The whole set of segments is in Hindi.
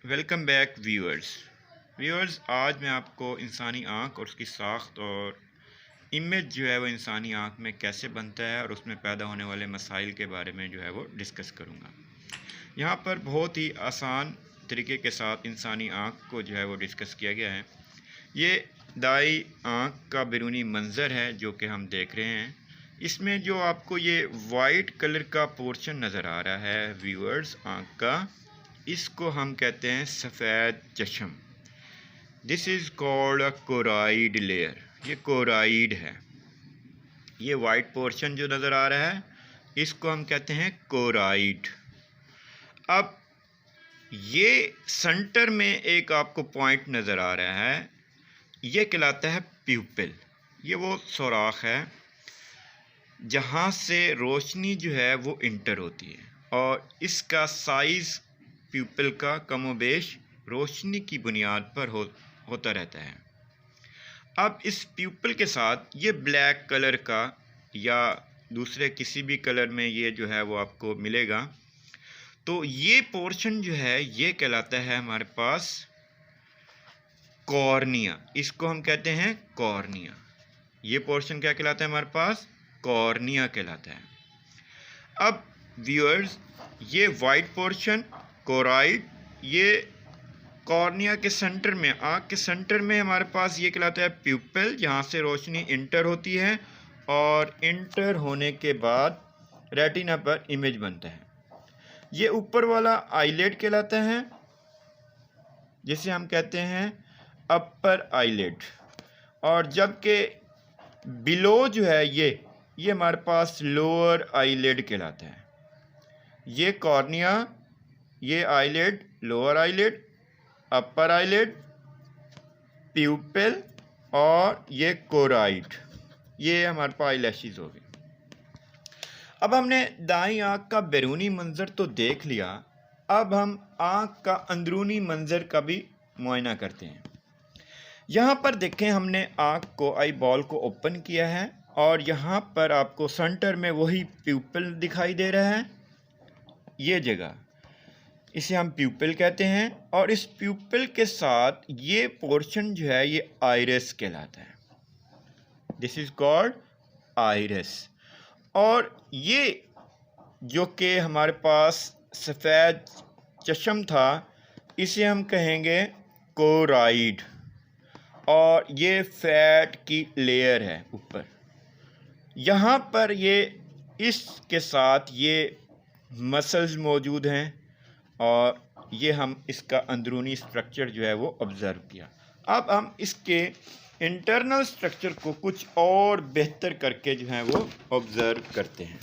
वेलकम बैक व्यूअर्स आज मैं आपको इंसानी आँख और उसकी साख्त और इमेज जो है वो इंसानी आँख में कैसे बनता है और उसमें पैदा होने वाले मसाइल के बारे में जो है वो डिस्कस करूँगा। यहाँ पर बहुत ही आसान तरीके के साथ इंसानी आँख को जो है वो डिस्कस किया गया है। ये दाई आँख का बैरूनी मंज़र है जो कि हम देख रहे हैं। इसमें जो आपको ये वाइट कलर का पोर्शन नज़र आ रहा है व्यूअर्स आँख का, इसको हम कहते हैं सफ़ेद चश्म। This is called a choroid layer. ये कोराइड है। ये वाइट पोर्शन जो नज़र आ रहा है इसको हम कहते हैं कोराइड। अब ये सेंटर में एक आपको पॉइंट नज़र आ रहा है, ये कहलाता है प्यूपिल। ये वो सुराख है जहाँ से रोशनी जो है वो इंटर होती है और इसका साइज़ प्यूपिल का कमोबेश रोशनी की बुनियाद पर होता रहता है। अब इस प्यूपिल के साथ ये ब्लैक कलर का या दूसरे किसी भी कलर में ये जो है वो आपको मिलेगा, तो ये पोर्शन जो है ये कहलाता है हमारे पास कॉर्निया। इसको हम कहते हैं कॉर्निया। ये पोर्शन क्या कहलाता है हमारे पास? कॉर्निया कहलाता है। अब व्यूअर्स ये वाइट पोर्शन कोराइड, ये कॉर्निया के सेंटर में, आँख के सेंटर में हमारे पास ये कहलाता है प्यूपिल, जहाँ से रोशनी इंटर होती है और इंटर होने के बाद रेटिना पर इमेज बनता है। ये ऊपर वाला आईलेड कहलाता है जिसे हम कहते हैं अपर आईलेड, और जबकि बिलो जो है ये हमारे पास लोअर आईलेड कहलाता है। ये कॉर्निया, ये आईलेड, लोअर आईलेड, अपर आईलेड, प्यूपिल और ये कोराइड, ये हमारे पास आईलैशेस हो गए। अब हमने दाईं आँख का बैरूनी मंजर तो देख लिया, अब हम आँख का अंदरूनी मंजर का भी मुआयना करते हैं। यहाँ पर देखें, हमने आँख को, आई बॉल को ओपन किया है और यहाँ पर आपको सेंटर में वही प्यूपिल दिखाई दे रहा है। ये जगह इसे हम प्यूपिल कहते हैं और इस प्यूपिल के साथ ये पोर्शन जो है ये आइरिस कहलाता है। This is called iris. और ये जो कि हमारे पास सफ़ेद चश्म था इसे हम कहेंगे कोराइड, और ये फैट की लेयर है ऊपर। यहाँ पर ये इसके साथ ये मसल्स मौजूद हैं और ये हम इसका अंदरूनी स्ट्रक्चर जो है वो ऑब्ज़र्व किया। अब हम इसके इंटरनल स्ट्रक्चर को कुछ और बेहतर करके जो है वो ऑब्ज़र्व करते हैं।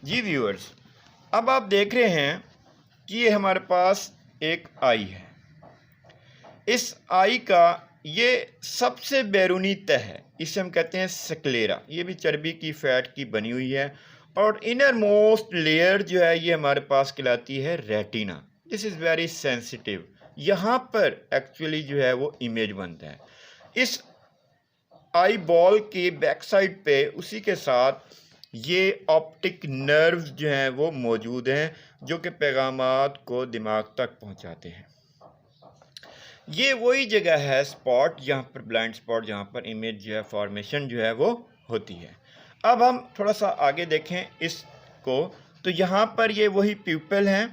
जी व्यूअर्स, अब आप देख रहे हैं कि ये हमारे पास एक आई है। इस आई का ये सबसे बैरूनी तह है, इसे हम कहते हैं स्क्लेरा। ये भी चर्बी की फैट की बनी हुई है और इनर मोस्ट लेयर जो है ये हमारे पास कहलाती है retina. This is very sensitive. यहाँ पर एक्चुअली जो है वो इमेज बनता है। इस आई बॉल की बैक साइड पे उसी के साथ ये ऑप्टिक नर्व्स जो हैं वो मौजूद हैं जो कि पैगामात को दिमाग तक पहुँचाते हैं। ये वही जगह है स्पॉट, जहाँ पर ब्लाइंड स्पॉट, जहाँ पर इमेज जो है फॉर्मेशन जो है वो होती है। अब हम थोड़ा सा आगे देखें इसको, तो यहाँ पर ये वही प्यूपिल हैं।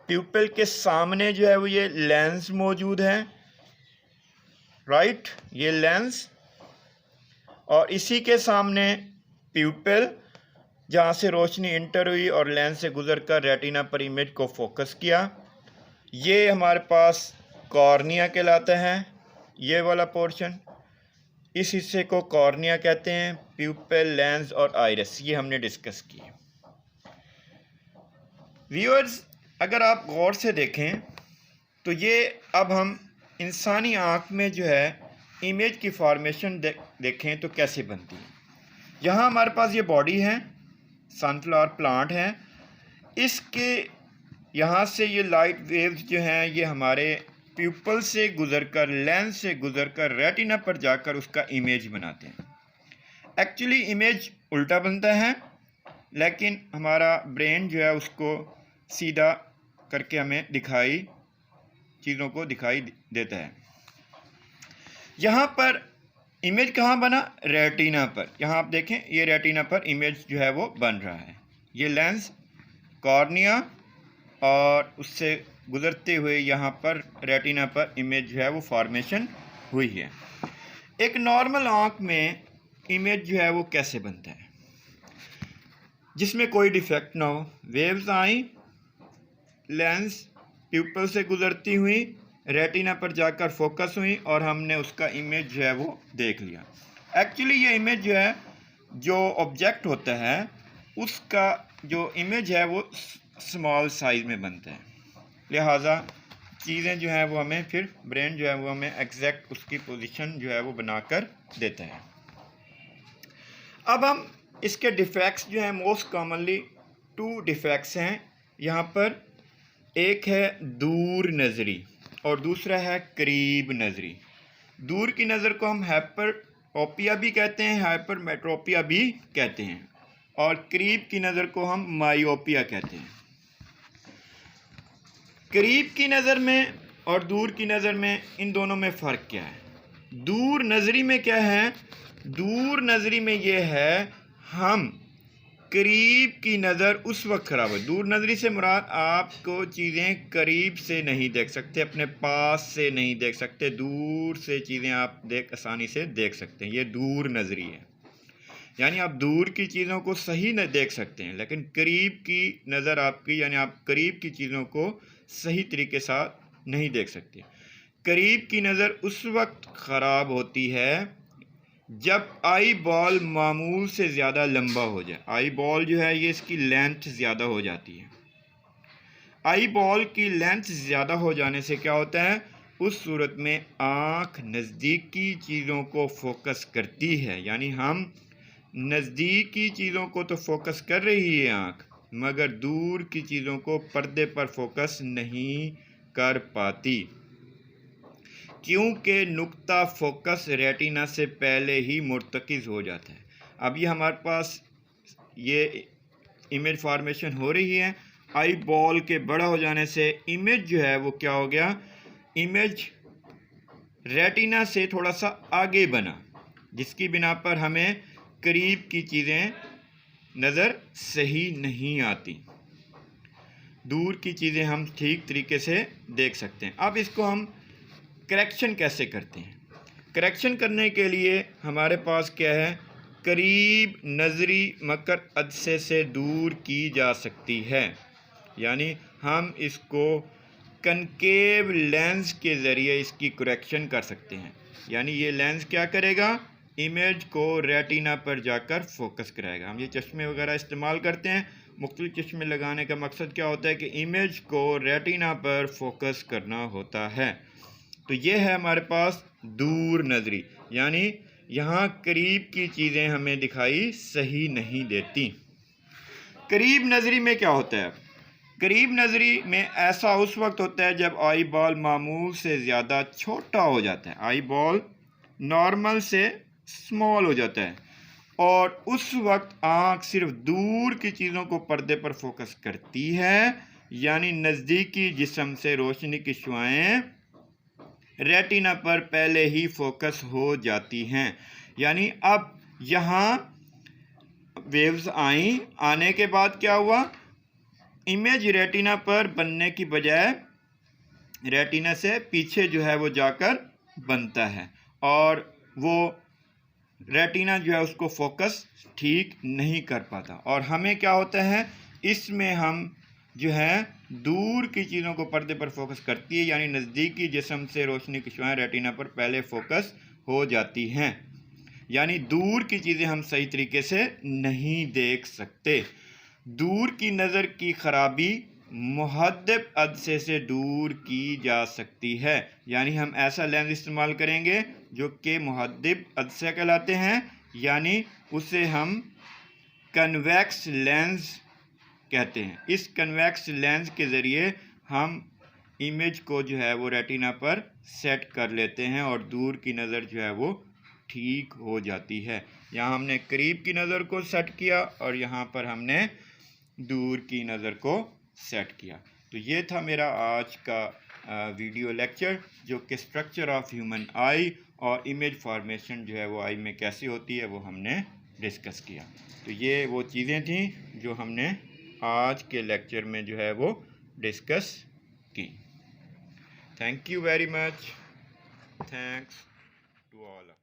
प्यूपिल के सामने जो है वो ये लेंस मौजूद है, राइट, ये लेंस, और इसी के सामने प्यूपिल जहाँ से रोशनी इंटर हुई और लेंस से गुजरकर रेटिना पर इमेज को फोकस किया। ये हमारे पास कॉर्निया कहलाता है, ये वाला पोर्शन। इस हिस्से को कॉर्निया कहते हैं। प्यूपिल, लेंस और आइरिस ये हमने डिस्कस की। व्यूअर्स, अगर आप गौर से देखें तो ये अब हम इंसानी आँख में जो है इमेज की फॉर्मेशन देखें तो कैसे बनती है। यहाँ हमारे पास ये बॉडी है, सनफ्लावर प्लांट है। इसके यहाँ से ये लाइट वेव्स जो हैं ये हमारे प्यूपल से गुजरकर, लेंस से गुजरकर रेटिना पर जाकर उसका इमेज बनाते हैं। एक्चुअली इमेज उल्टा बनता है। लेकिन हमारा ब्रेन जो है उसको सीधा करके हमें चीज़ों को दिखाई देता है। यहाँ पर इमेज कहाँ बना? रेटिना पर। यहाँ आप देखें, ये रेटिना पर इमेज जो है वो बन रहा है। ये लेंस कॉर्निया और उससे गुजरते हुए यहाँ पर रेटिना पर इमेज जो है वो फॉर्मेशन हुई है। एक नॉर्मल आँख में इमेज जो है वो कैसे बनता है? जिसमें कोई डिफेक्ट ना हो। वेव्स आई, लेंस प्यूपल से गुजरती हुई रेटिना पर जाकर फोकस हुई और हमने उसका इमेज जो है वो देख लिया। एक्चुअली ये इमेज जो है, जो ऑब्जेक्ट होता है उसका जो इमेज है वो स्मॉल साइज में बनता है। लिहाजा चीज़ें जो हैं वो हमें फिर ब्रेन जो है वो हमें एग्जैक्ट उसकी पोजीशन जो है वो बनाकर देता है। अब हम इसके डिफेक्ट्स जो हैं, मोस्ट कॉमनली 2 डिफेक्ट्स हैं यहाँ पर। एक है दूर नज़री और दूसरा है करीब नज़री। दूर की नज़र को हम हाइपरओपिया भी कहते हैं, हाइपरमेट्रोपिया भी कहते हैं, और करीब की नज़र को हम मायोपिया कहते हैं। करीब की नज़र में और दूर की नज़र में, इन दोनों में फ़र्क क्या है? दूर नज़री में क्या है? दूर नज़री में ये है, हम करीब की नज़र उस वक्त ख़राब है। दूर नज़री से मुराद आपको चीज़ें करीब से नहीं देख सकते, अपने पास से नहीं देख सकते, दूर से चीज़ें आप आसानी से देख सकते हैं। ये दूर नज़री है, यानी आप दूर की चीज़ों को सही न देख सकते हैं, लेकिन करीब की नज़र आपकी, यानी आप करीब की चीज़ों को सही तरीके से नहीं देख सकते। करीब की नज़र उस वक्त ख़राब होती है जब आई बॉल मामूल से ज़्यादा लंबा हो जाए। आई बॉल जो है ये इसकी लेंथ ज़्यादा हो जाती है। आई बॉल की लेंथ ज़्यादा हो जाने से क्या होता है? उस सूरत में आँख नज़दीकी चीज़ों को फोकस करती है, यानी हम नज़दीकी चीज़ों को तो फोकस कर रही है आँख, मगर दूर की चीज़ों को पर्दे पर फोकस नहीं कर पाती, क्योंकि नुक्ता फोकस रेटिना से पहले ही मुर्तकिज़ हो जाता है। अब ये हमारे पास ये इमेज फॉर्मेशन हो रही है। आई बॉल के बड़ा हो जाने से इमेज जो है वो क्या हो गया? इमेज रेटिना से थोड़ा सा आगे बना, जिसकी बिना पर हमें करीब की चीज़ें नज़र सही नहीं आती। दूर की चीज़ें हम ठीक तरीके से देख सकते हैं। अब इसको हम करेक्शन कैसे करते हैं? करेक्शन करने के लिए हमारे पास क्या है? करीब नज़री मकर अदसे से दूर की जा सकती है, यानी हम इसको कनकेव लेंस के ज़रिए इसकी करेक्शन कर सकते हैं। यानी ये लेंस क्या करेगा? इमेज को रेटिना पर जाकर फोकस कराएगा। हम ये चश्मे वगैरह इस्तेमाल करते हैं। मुख्तलिफ चश्मे लगाने का मकसद क्या होता है कि इमेज को रेटिना पर फोकस करना होता है। तो ये है हमारे पास दूर नज़री, यानी यहाँ करीब की चीज़ें हमें दिखाई सही नहीं देती। करीब नज़री में क्या होता है? करीब नज़री में ऐसा उस वक्त होता है जब आई बॉल मामूल से ज़्यादा छोटा हो जाता है। आई बॉल नॉर्मल से स्मॉल हो जाता है और उस वक्त आँख सिर्फ दूर की चीज़ों को पर्दे पर फोकस करती है, यानी नज़दीकी जिस्म से रोशनी की शुआएं रेटिना पर पहले ही फोकस हो जाती हैं। यानी अब यहाँ वेव्स आई, आने के बाद क्या हुआ? इमेज रेटिना पर बनने की बजाय रेटिना से पीछे जो है वो जाकर बनता है और वो रेटिना जो है उसको फोकस ठीक नहीं कर पाता। और हमें क्या होता है? इसमें हम जो है दूर की चीज़ों को पर्दे पर फोकस करती है, यानी नज़दीकी जिस्म से रोशनी की शुआएं रेटिना पर पहले फोकस हो जाती हैं, यानी दूर की चीज़ें हम सही तरीके से नहीं देख सकते। दूर की नज़र की खराबी मुहद्दिब अदसे से दूर की जा सकती है, यानी हम ऐसा लेंस इस्तेमाल करेंगे जो कि मुहद्दिब अदसे कहलाते हैं, यानी उसे हम कन्वेक्स लेंस कहते हैं। इस कन्वेक्स लेंस के ज़रिए हम इमेज को जो है वो रेटिना पर सेट कर लेते हैं और दूर की नज़र जो है वो ठीक हो जाती है। यहाँ हमने करीब की नज़र को सेट किया और यहाँ पर हमने दूर की नज़र को सेट किया। तो ये था मेरा आज का वीडियो लेक्चर, जो कि स्ट्रक्चर ऑफ ह्यूमन आई और इमेज फॉर्मेशन जो है वो आई में कैसी होती है वो हमने डिस्कस किया। तो ये वो चीज़ें थी जो हमने आज के लेक्चर में जो है वो डिस्कस की। Thank you very much. Thanks to all.